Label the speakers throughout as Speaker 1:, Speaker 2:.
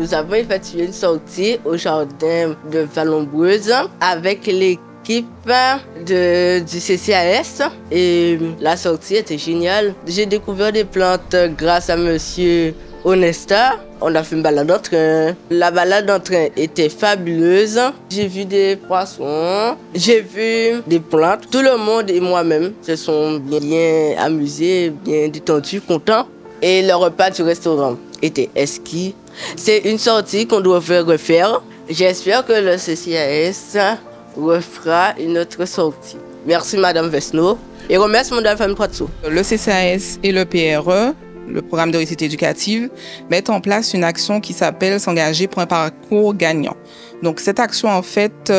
Speaker 1: nous avons effectué une sortie au jardin de Vallombreuse avec l'équipe du CCAS et la sortie était géniale. J'ai découvert des plantes grâce à monsieur Onesta. On a fait une balade en train. La balade en train était fabuleuse. J'ai vu des poissons, j'ai vu des plantes. Tout le monde et moi-même se sont bien amusés, bien détendus, contents. Et le repas du restaurant était exquis. C'est une sortie qu'on doit refaire. J'espère que le CCAS refera une autre sortie. Merci Madame Vesno et remercie Madame Femme Poitou.
Speaker 2: Le CCAS et le PRE, le programme de réussite éducative, mettent en place une action qui s'appelle s'engager pour un parcours gagnant. Donc cette action en fait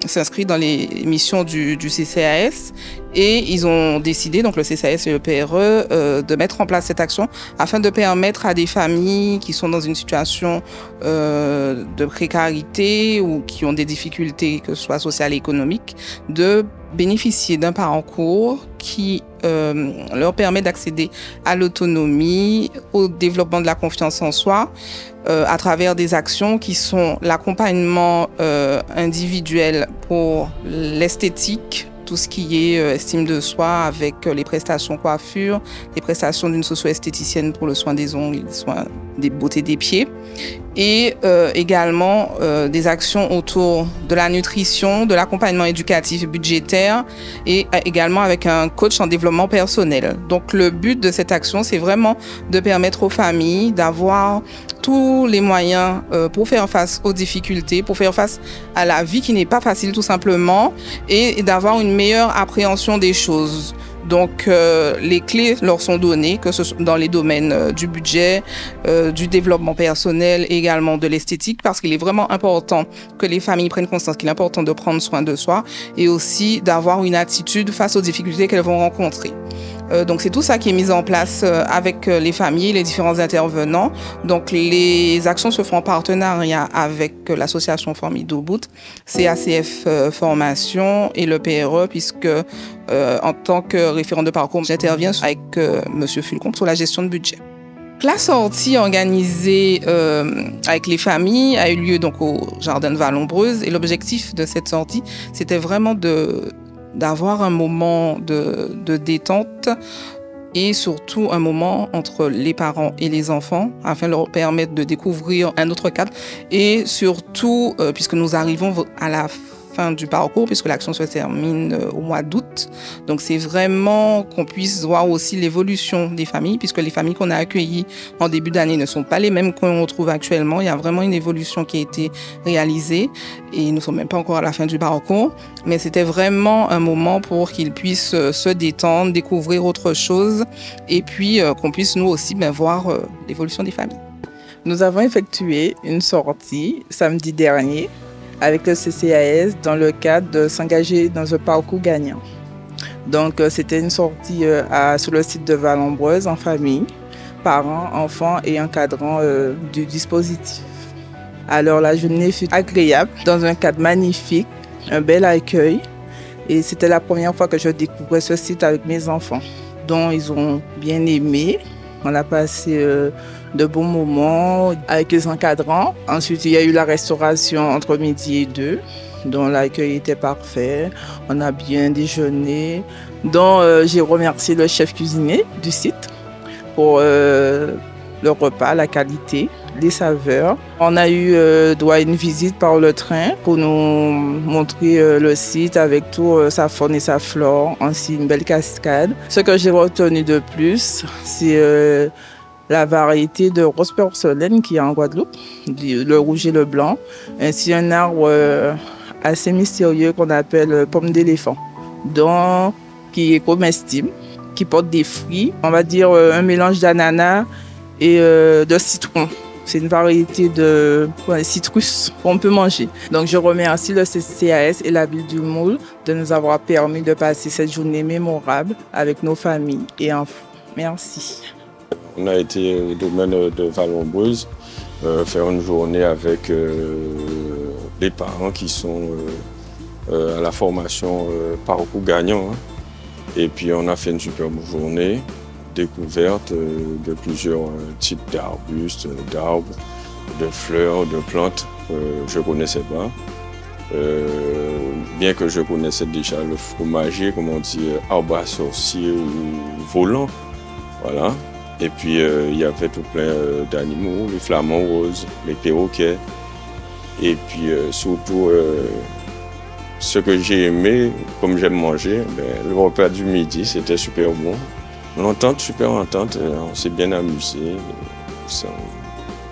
Speaker 2: s'inscrit dans les missions du CCAS et ils ont décidé, donc le CCAS et le PRE, de mettre en place cette action afin de permettre à des familles qui sont dans une situation de précarité ou qui ont des difficultés, que ce soit sociales et économiques, de bénéficier d'un parcours qui leur permet d'accéder à l'autonomie, au développement de la confiance en soi, à travers des actions qui sont l'accompagnement individuel pour l'esthétique, tout ce qui est estime de soi avec les prestations coiffure, les prestations d'une socio-esthéticienne pour le soin des ongles, le soin des beautés des pieds et également des actions autour de la nutrition, de l'accompagnement éducatif et budgétaire et également avec un coach en développement personnel. Donc le but de cette action, c'est vraiment de permettre aux familles d'avoir tous les moyens pour faire face aux difficultés, pour faire face à la vie qui n'est pas facile tout simplement et d'avoir une meilleure appréhension des choses. Donc les clés leur sont données, que ce soit dans les domaines du budget, du développement personnel et également de l'esthétique, parce qu'il est vraiment important que les familles prennent conscience qu'il est important de prendre soin de soi et aussi d'avoir une attitude face aux difficultés qu'elles vont rencontrer. Donc c'est tout ça qui est mis en place avec les familles, les différents intervenants. Donc les actions se font en partenariat avec l'association Famille d'Obout, CACF Formation et le PRE, puisque en tant que référent de parcours, j'interviens avec Monsieur Fulcombe sur la gestion de budget. La sortie organisée avec les familles a eu lieu donc au jardin de Vallombreuse et l'objectif de cette sortie, c'était vraiment d'avoir un moment de détente et surtout un moment entre les parents et les enfants afin de leur permettre de découvrir un autre cadre et surtout, puisque nous arrivons à la fin du parcours, puisque l'action se termine au mois d'août. Donc c'est vraiment qu'on puisse voir aussi l'évolution des familles, puisque les familles qu'on a accueillies en début d'année ne sont pas les mêmes qu'on retrouve actuellement. Il y a vraiment une évolution qui a été réalisée et nous ne sommes même pas encore à la fin du parcours. Mais c'était vraiment un moment pour qu'ils puissent se détendre, découvrir autre chose et puis qu'on puisse nous aussi voir l'évolution des familles.
Speaker 3: Nous avons effectué une sortie samedi dernier avec le CCAS dans le cadre de s'engager dans un parcours gagnant. Donc c'était une sortie sur le site de Vallombreuse en famille, parents, enfants et encadrants du dispositif. Alors la journée fut agréable, dans un cadre magnifique, un bel accueil et c'était la première fois que je découvrais ce site avec mes enfants, dont ils ont bien aimé. On a passé de bons moments avec les encadrants. Ensuite, il y a eu la restauration entre midi et 2, dont l'accueil était parfait. On a bien déjeuné, dont j'ai remercié le chef cuisinier du site pour le repas, la qualité, les saveurs. On a eu droit à une visite par le train pour nous montrer le site avec tout sa faune et sa flore, ainsi une belle cascade. Ce que j'ai retenu de plus, c'est la variété de rose porcelaine qu'il y a en Guadeloupe, le rouge et le blanc, ainsi un arbre assez mystérieux qu'on appelle pomme d'éléphant, qui est comestible, qui porte des fruits, on va dire un mélange d'ananas et de citron. C'est une variété de citrus qu'on peut manger. Donc je remercie le CCAS et la ville du Moule de nous avoir permis de passer cette journée mémorable avec nos familles et enfants. Merci.
Speaker 4: On a été au domaine de Vallombreuse faire une journée avec les parents qui sont à la formation parcours gagnant. Et puis on a fait une superbe journée, découverte de plusieurs types d'arbustes, d'arbres, de fleurs, de plantes, je ne connaissais pas. Bien que je connaissais déjà le fromager, comme on dit, arbre à sorcier ou volant. Voilà. Et puis il y avait tout plein d'animaux, les flamants roses, les perroquets. Et puis surtout, ce que j'ai aimé, comme j'aime manger, le repas du midi, c'était super bon. L'entente, super entente, on s'est bien amusé.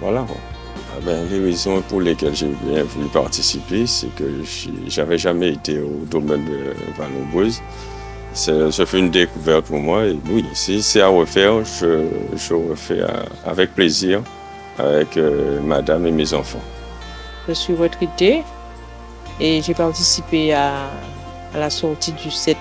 Speaker 4: Voilà. Les raisons pour lesquelles j'ai bien voulu participer, c'est que je n'avais jamais été au domaine de Vallon-Breuse. Ce fut une découverte pour moi. Et oui, si c'est à refaire, je refais avec plaisir avec madame et mes enfants.
Speaker 5: Je suis retraitée et j'ai participé à la sortie du 7.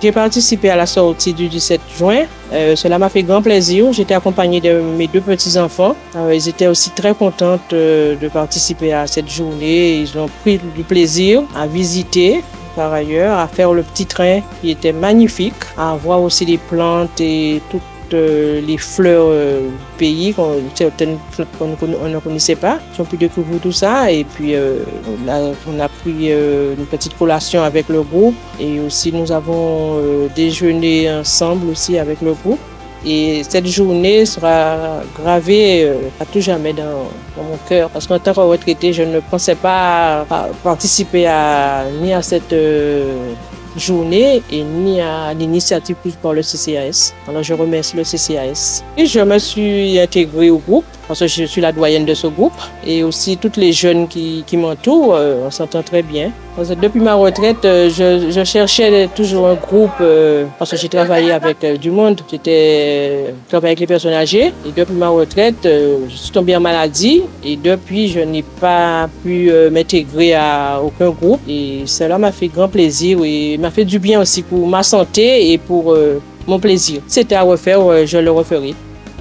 Speaker 5: J'ai participé à la sortie du 17 juin. Cela m'a fait grand plaisir. J'étais accompagnée de mes 2 petits-enfants. Ils étaient aussi très contents de participer à cette journée. Ils ont pris du plaisir à visiter, par ailleurs, à faire le petit train qui était magnifique, à voir aussi les plantes et toutes les fleurs du pays, certaines qu'on ne connaissait pas. Ils ont pu découvrir tout ça et puis on a pris une petite collation avec le groupe et aussi nous avons déjeuné ensemble aussi avec le groupe. Et cette journée sera gravée à tout jamais dans mon cœur. Parce qu'en tant que retraité, je ne pensais pas participer ni à cette journée et ni à l'initiative prise par le CCAS. Alors je remercie le CCAS. Et je me suis intégrée au groupe parce que je suis la doyenne de ce groupe et aussi toutes les jeunes qui m'entourent, on s'entend très bien. Parce que depuis ma retraite, je cherchais toujours un groupe parce que j'ai travaillé avec du monde. J'ai travaillé avec les personnes âgées et depuis ma retraite, je suis tombée en maladie et depuis, je n'ai pas pu m'intégrer à aucun groupe et cela m'a fait grand plaisir et m'a fait du bien aussi pour ma santé et pour mon plaisir. C'était à refaire, je le referai.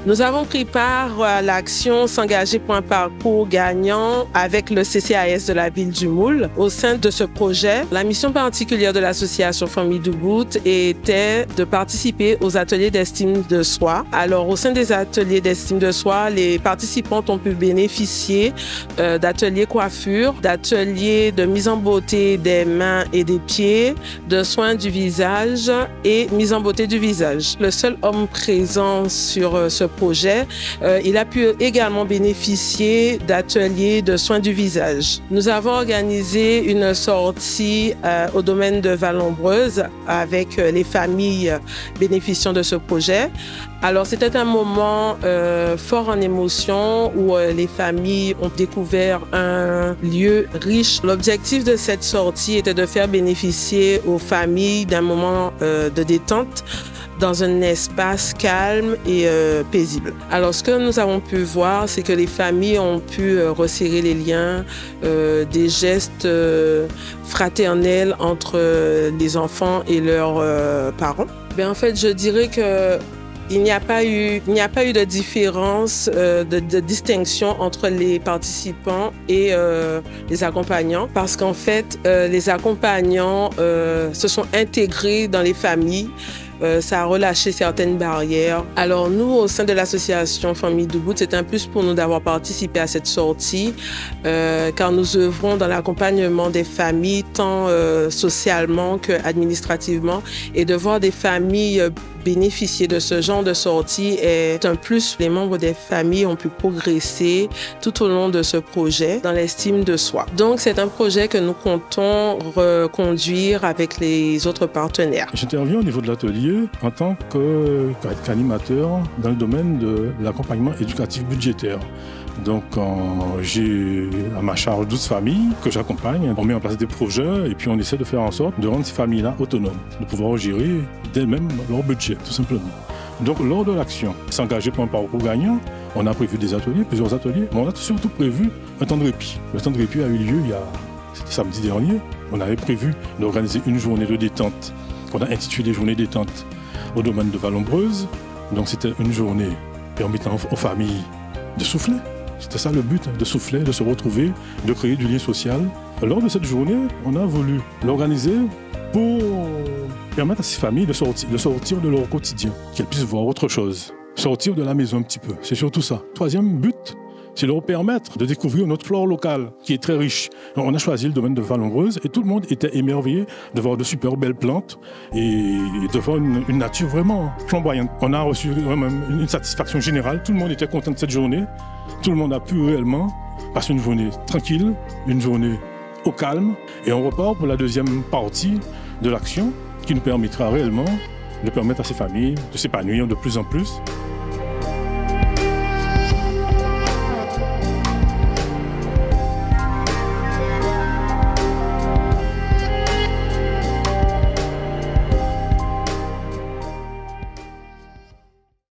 Speaker 6: Nous avons pris part à l'action S'engager pour un parcours gagnant avec le CCAS de la ville du Moule. Au sein de ce projet, la mission particulière de l'association Famille d'Ubud était de participer aux ateliers d'estime de soi. Alors, au sein des ateliers d'estime de soi, les participants ont pu bénéficier d'ateliers coiffure, d'ateliers de mise en beauté des mains et des pieds, de soins du visage et mise en beauté du visage. Le seul homme présent sur ce projet, il a pu également bénéficier d'ateliers de soins du visage. Nous avons organisé une sortie au domaine de Vallon-Breuse avec les familles bénéficiant de ce projet. Alors, c'était un moment fort en émotion où les familles ont découvert un lieu riche. L'objectif de cette sortie était de faire bénéficier aux familles d'un moment de détente dans un espace calme et paisible. Alors, ce que nous avons pu voir, c'est que les familles ont pu resserrer les liens, des gestes fraternels entre les enfants et leurs parents. En fait, je dirais que il n'y a pas eu de différence, de distinction entre les participants et les accompagnants parce qu'en fait, les accompagnants se sont intégrés dans les familles. Ça a relâché certaines barrières. Alors nous, au sein de l'association Famille d'Ubud, c'est un plus pour nous d'avoir participé à cette sortie car nous œuvrons dans l'accompagnement des familles tant socialement qu'administrativement et de voir des familles bénéficier de ce genre de sortie est un plus. Les membres des familles ont pu progresser tout au long de ce projet dans l'estime de soi. Donc c'est un projet que nous comptons reconduire avec les autres partenaires.
Speaker 7: J'interviens au niveau de l'atelier en tant qu'animateur dans le domaine de l'accompagnement éducatif budgétaire. Donc j'ai à ma charge 12 familles que j'accompagne. On met en place des projets et puis on essaie de faire en sorte de rendre ces familles-là autonomes, de pouvoir gérer d'elles-mêmes leur budget, tout simplement. Donc lors de l'action S'engager pour un parcours gagnant, on a prévu des ateliers, plusieurs ateliers, mais on a surtout prévu un temps de répit. Le temps de répit a eu lieu c'était samedi dernier. On avait prévu d'organiser une journée de détente qu'on a intitulée Journée détente au domaine de Vallon-Breuse. Donc c'était une journée permettant aux familles de souffler. C'était ça le but, de souffler, de se retrouver, de créer du lien social. Lors de cette journée, on a voulu l'organiser pour permettre à ces familles de sortir de leur quotidien, qu'elles puissent voir autre chose, sortir de la maison un petit peu. C'est surtout ça. Troisième but, c'est leur permettre de découvrir notre flore locale, qui est très riche. Donc, on a choisi le domaine de Vallombreuse et tout le monde était émerveillé de voir de super belles plantes et de voir une nature vraiment flamboyante. On a reçu vraiment une satisfaction générale. Tout le monde était content de cette journée. Tout le monde a pu réellement passer une journée tranquille, une journée au calme. Et on repart pour la deuxième partie de l'action qui nous permettra réellement de permettre à ces familles de s'épanouir de plus en plus